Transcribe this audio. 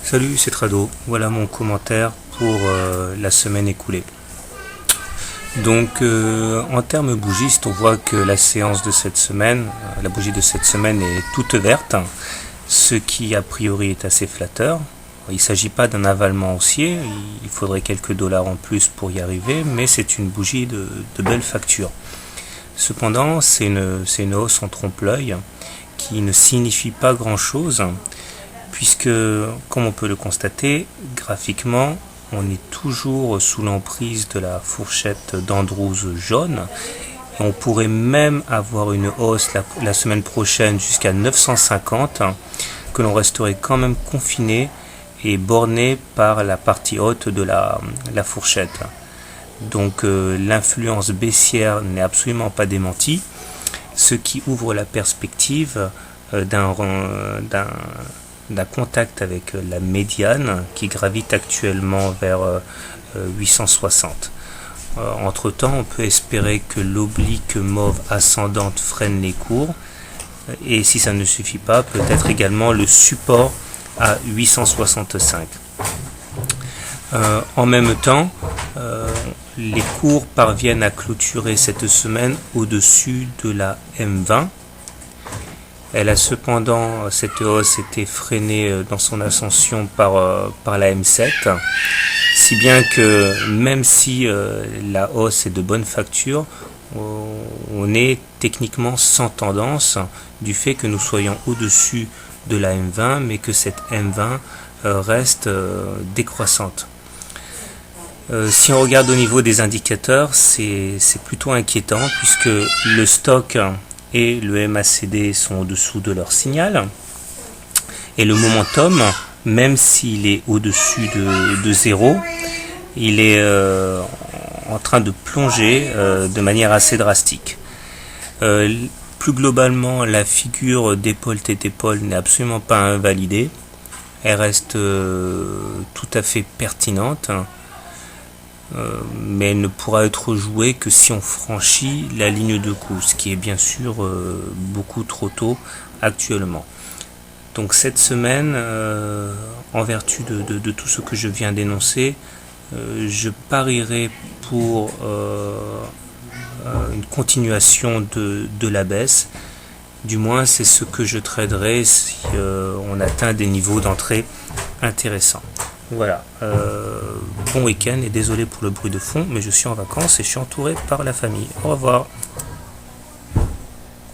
Salut, c'est Trado. Voilà mon commentaire pour la semaine écoulée. Donc, en termes bougistes, on voit que la séance de cette semaine, la bougie de cette semaine est toute verte, ce qui a priori est assez flatteur. Il ne s'agit pas d'un avalement haussier, il faudrait quelques dollars en plus pour y arriver, mais c'est une bougie de belle facture. Cependant, c'est une hausse en trompe-l'œil qui ne signifie pas grand-chose, puisque, comme on peut le constater, graphiquement, on est toujours sous l'emprise de la fourchette d'Andrews jaune. Et on pourrait même avoir une hausse la semaine prochaine jusqu'à 950, que l'on resterait quand même confiné et borné par la partie haute de la fourchette. Donc l'influence baissière n'est absolument pas démentie, ce qui ouvre la perspective d'un contact avec la médiane qui gravite actuellement vers 860. Entre-temps, on peut espérer que l'oblique mauve ascendante freine les cours, et si ça ne suffit pas, peut-être également le support à 865. En même temps, les cours parviennent à clôturer cette semaine au-dessus de la M20. Elle a cependant, cette hausse, été freinée dans son ascension par la M7, si bien que même si la hausse est de bonne facture, on est techniquement sans tendance du fait que nous soyons au-dessus de la M20, mais que cette M20 reste décroissante. Si on regarde au niveau des indicateurs, c'est plutôt inquiétant puisque le stock et le MACD sont au-dessous de leur signal. Et le momentum, même s'il est au-dessus de 0, il est en train de plonger de manière assez drastique. Plus globalement, la figure d'épaule-tête-épaule n'est absolument pas invalidée. Elle reste tout à fait pertinente. Mais elle ne pourra être jouée que si on franchit la ligne de coup, ce qui est bien sûr beaucoup trop tôt actuellement. Donc cette semaine, en vertu de tout ce que je viens d'énoncer, je parierai pour une continuation de la baisse. Du moins, c'est ce que je traderai si on atteint des niveaux d'entrée intéressants. Voilà, bon week-end et désolé pour le bruit de fond, mais je suis en vacances et je suis entouré par la famille. Au revoir.